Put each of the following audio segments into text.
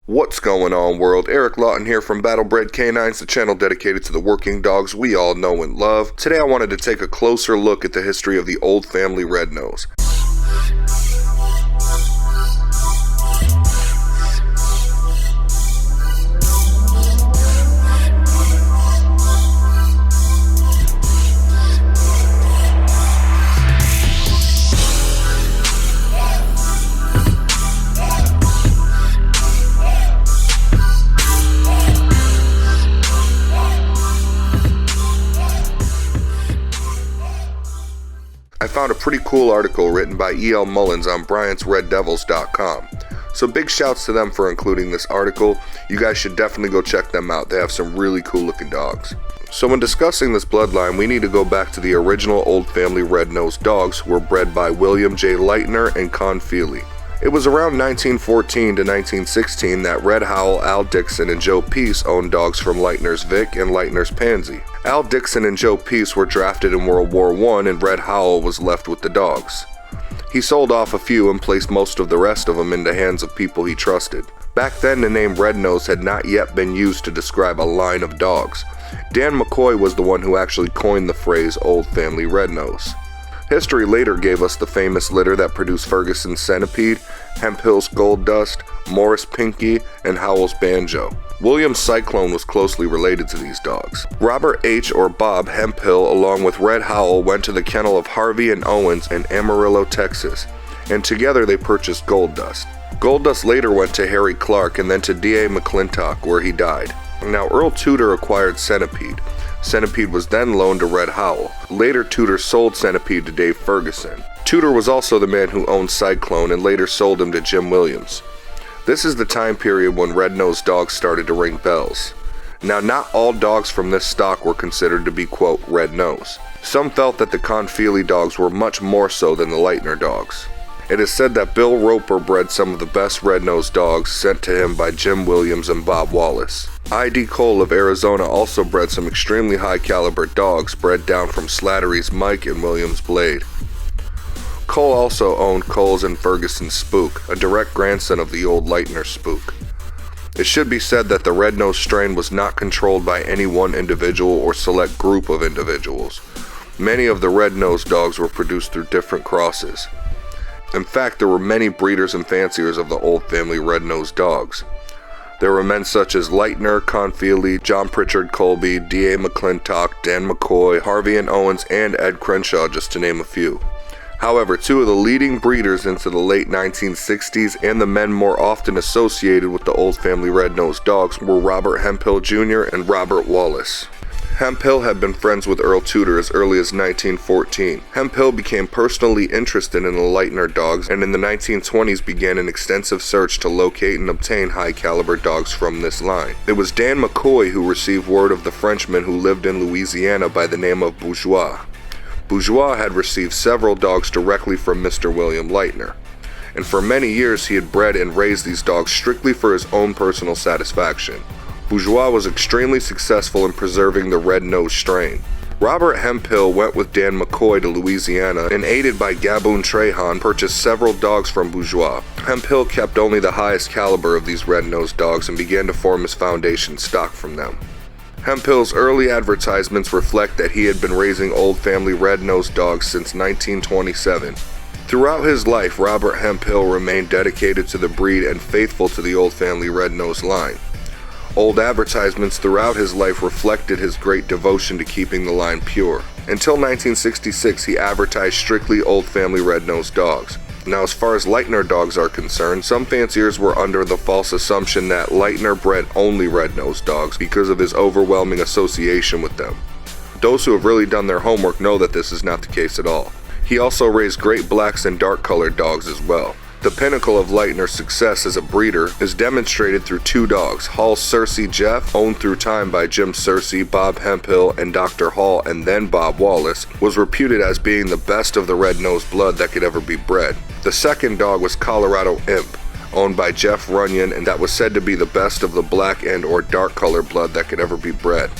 What's going on, world? Eric Lawton here from Battlebred Canines, the channel dedicated to the working dogs we all know and love. Today I wanted to take a closer look at the history of the old family rednose. I found a pretty cool article written by E.L. Mullins on Bryant'sRedDevils.com. So big shouts to them for including this article. You guys should definitely go check them out. They have some really cool looking dogs. So when discussing this bloodline, we need to go back to the original old family red-nosed dogs who were bred by William J. Lightner and Con Feely. It was around 1914 to 1916 that Red Howell, Al Dixon, and Joe Peace owned dogs from Lightner's Vic and Lightner's Pansy. Al Dixon and Joe Peace were drafted in World War I and Red Howell was left with the dogs. He sold off a few and placed most of the rest of them in the hands of people he trusted. Back then the name Rednose had not yet been used to describe a line of dogs. Dan McCoy was the one who actually coined the phrase Old Family Rednose. History later gave us the famous litter that produced Ferguson's Centipede, Hemphill's Gold Dust, Morris Pinky, and Howell's Banjo. William's Cyclone was closely related to these dogs. Robert H. or Bob Hemphill along with Red Howell went to the kennel of Harvey and Owens in Amarillo, Texas, and together they purchased Gold Dust. Gold Dust later went to Harry Clark and then to D.A. McClintock, where he died. Now Earl Tudor acquired Centipede. Centipede was then loaned to Red Howell. Later Tudor sold Centipede to Dave Ferguson. Tudor was also the man who owned Cyclone and later sold him to Jim Williams. This is the time period when red-nosed dogs started to ring bells. Now not all dogs from this stock were considered to be, quote, red-nosed. Some felt that the Con Feely dogs were much more so than the Lightner dogs. It is said that Bill Roper bred some of the best red-nosed dogs sent to him by Jim Williams and Bob Wallace. I.D. Cole of Arizona also bred some extremely high-caliber dogs bred down from Slattery's Mike and Williams' Blade. Cole also owned Cole's and Ferguson's Spook, a direct grandson of the old Lightner Spook. It should be said that the red-nosed strain was not controlled by any one individual or select group of individuals. Many of the red-nosed dogs were produced through different crosses. In fact, there were many breeders and fanciers of the old family red-nosed dogs. There were men such as Lightner, Con Feely, John Pritchard Colby, D.A. McClintock, Dan McCoy, Harvey and Owens, and Ed Crenshaw, just to name a few. However, two of the leading breeders into the late 1960s and the men more often associated with the old family red-nosed dogs were Robert Hemphill Jr. and Robert Wallace. Hemphill had been friends with Earl Tudor as early as 1914. Hemphill became personally interested in the Lightner dogs and in the 1920s began an extensive search to locate and obtain high-caliber dogs from this line. It was Dan McCoy who received word of the Frenchman who lived in Louisiana by the name of Bourgeois. Bourgeois had received several dogs directly from Mr. William Lightner, and for many years he had bred and raised these dogs strictly for his own personal satisfaction. Bourgeois was extremely successful in preserving the red-nosed strain. Robert Hemphill went with Dan McCoy to Louisiana and aided by Gaboon Trehan purchased several dogs from Bourgeois. Hemphill kept only the highest caliber of these red-nosed dogs and began to form his foundation stock from them. Hemphill's early advertisements reflect that he had been raising old family red-nosed dogs since 1927. Throughout his life, Robert Hemphill remained dedicated to the breed and faithful to the old family red-nosed line. Old advertisements throughout his life reflected his great devotion to keeping the line pure. Until 1966, he advertised strictly old family red-nosed dogs. Now, as far as Lightner dogs are concerned, some fanciers were under the false assumption that Lightner bred only red-nosed dogs because of his overwhelming association with them. Those who have really done their homework know that this is not the case at all. He also raised great blacks and dark-colored dogs as well. The pinnacle of Lightner's success as a breeder is demonstrated through two dogs. Hall's Cersei Jeff, owned through time by Jim Cersei, Bob Hemphill, and Dr. Hall, and then Bob Wallace, was reputed as being the best of the red-nosed blood that could ever be bred. The second dog was Colorado Imp, owned by Jeff Runyon, and that was said to be the best of the black and or dark color blood that could ever be bred.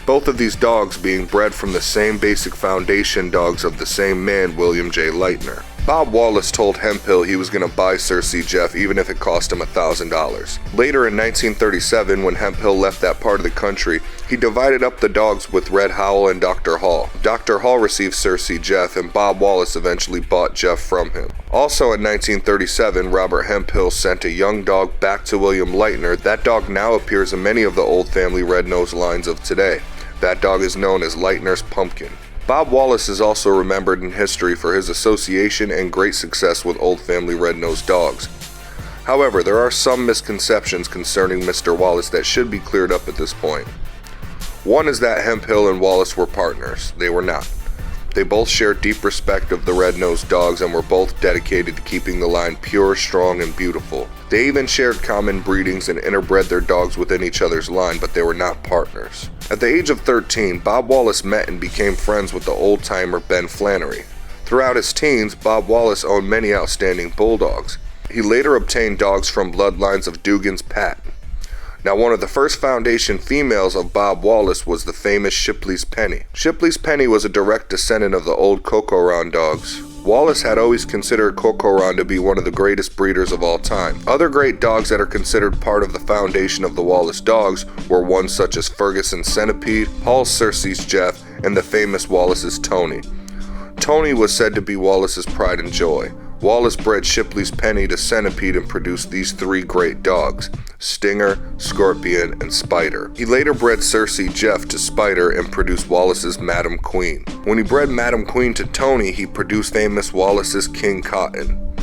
Both of these dogs being bred from the same basic foundation dogs of the same man, William J. Lightner. Bob Wallace told Hemphill he was going to buy Cersei Jeff even if it cost him $1,000. Later in 1937, when Hemphill left that part of the country, he divided up the dogs with Red Howell and Dr. Hall. Dr. Hall received Cersei Jeff, and Bob Wallace eventually bought Jeff from him. Also in 1937, Robert Hemphill sent a young dog back to William Lightner. That dog now appears in many of the old family red-nosed lines of today. That dog is known as Lightner's Pumpkin. Bob Wallace is also remembered in history for his association and great success with old family red-nosed dogs. However, there are some misconceptions concerning Mr. Wallace that should be cleared up at this point. One is that Hemphill and Wallace were partners. They were not. They both shared deep respect of the red-nosed dogs and were both dedicated to keeping the line pure, strong, and beautiful. They even shared common breedings and interbred their dogs within each other's line, but they were not partners. At the age of 13, Bob Wallace met and became friends with the old-timer Ben Flannery. Throughout his teens, Bob Wallace owned many outstanding bulldogs. He later obtained dogs from bloodlines of Dugan's Pat. Now, one of the first foundation females of Bob Wallace was the famous Shipley's Penny. Shipley's Penny was a direct descendant of the old Cocoran dogs. Wallace had always considered Cocoran to be one of the greatest breeders of all time. Other great dogs that are considered part of the foundation of the Wallace dogs were ones such as Ferguson's Centipede, Hall's Cersei's Jeff, and the famous Wallace's Tony. Tony was said to be Wallace's pride and joy. Wallace bred Shipley's Penny to Centipede and produced these three great dogs: Stinger, Scorpion, and Spider. He later bred Cersei Jeff to Spider and produced Wallace's Madam Queen. When he bred Madam Queen to Tony, he produced famous Wallace's King Cotton.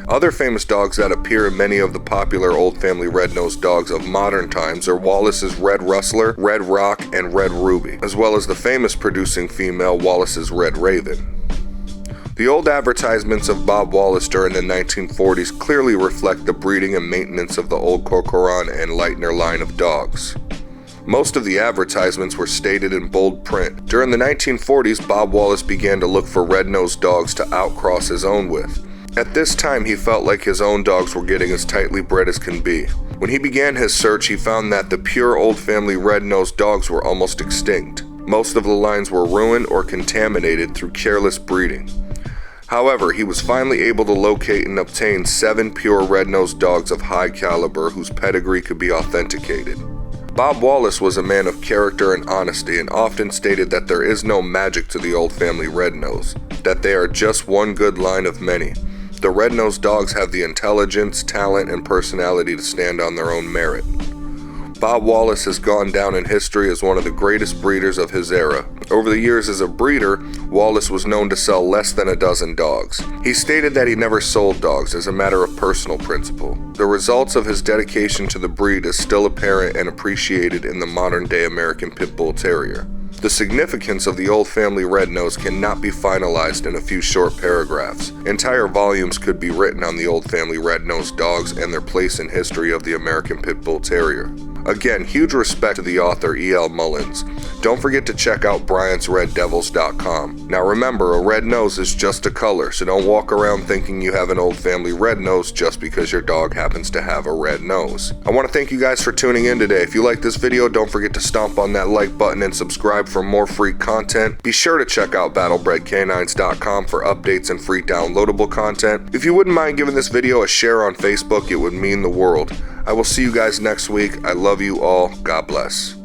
Other famous dogs that appear in many of the popular old family red-nosed dogs of modern times are Wallace's Red Rustler, Red Rock, and Red Ruby, as well as the famous producing female Wallace's Red Raven. The old advertisements of Bob Wallace during the 1940s clearly reflect the breeding and maintenance of the old Corcoran and Lightner line of dogs. Most of the advertisements were stated in bold print. During the 1940s, Bob Wallace began to look for red-nosed dogs to outcross his own with. At this time, he felt like his own dogs were getting as tightly bred as can be. When he began his search, he found that the pure old family red-nosed dogs were almost extinct. Most of the lines were ruined or contaminated through careless breeding. However, he was finally able to locate and obtain 7 pure red-nosed dogs of high caliber whose pedigree could be authenticated. Bob Wallace was a man of character and honesty and often stated that there is no magic to the old family red-nose, that they are just one good line of many. The red-nosed dogs have the intelligence, talent, and personality to stand on their own merit. Bob Wallace has gone down in history as one of the greatest breeders of his era. Over the years as a breeder, Wallace was known to sell less than a dozen dogs. He stated that he never sold dogs as a matter of personal principle. The results of his dedication to the breed is still apparent and appreciated in the modern-day American Pitbull Terrier. The significance of the old family red-nose cannot be finalized in a few short paragraphs. Entire volumes could be written on the old family red-nosed dogs and their place in history of the American Pitbull Terrier. Again, huge respect to the author E.L. Mullins. Don't forget to check out Bryant'sRedDevils.com. Now remember, a red nose is just a color, so don't walk around thinking you have an old family red nose just because your dog happens to have a red nose. I want to thank you guys for tuning in today. If you like this video, don't forget to stomp on that like button and subscribe for more free content. Be sure to check out BattleBredCanines.com for updates and free downloadable content. If you wouldn't mind giving this video a share on Facebook, it would mean the world. I will see you guys next week. I love you all. God bless.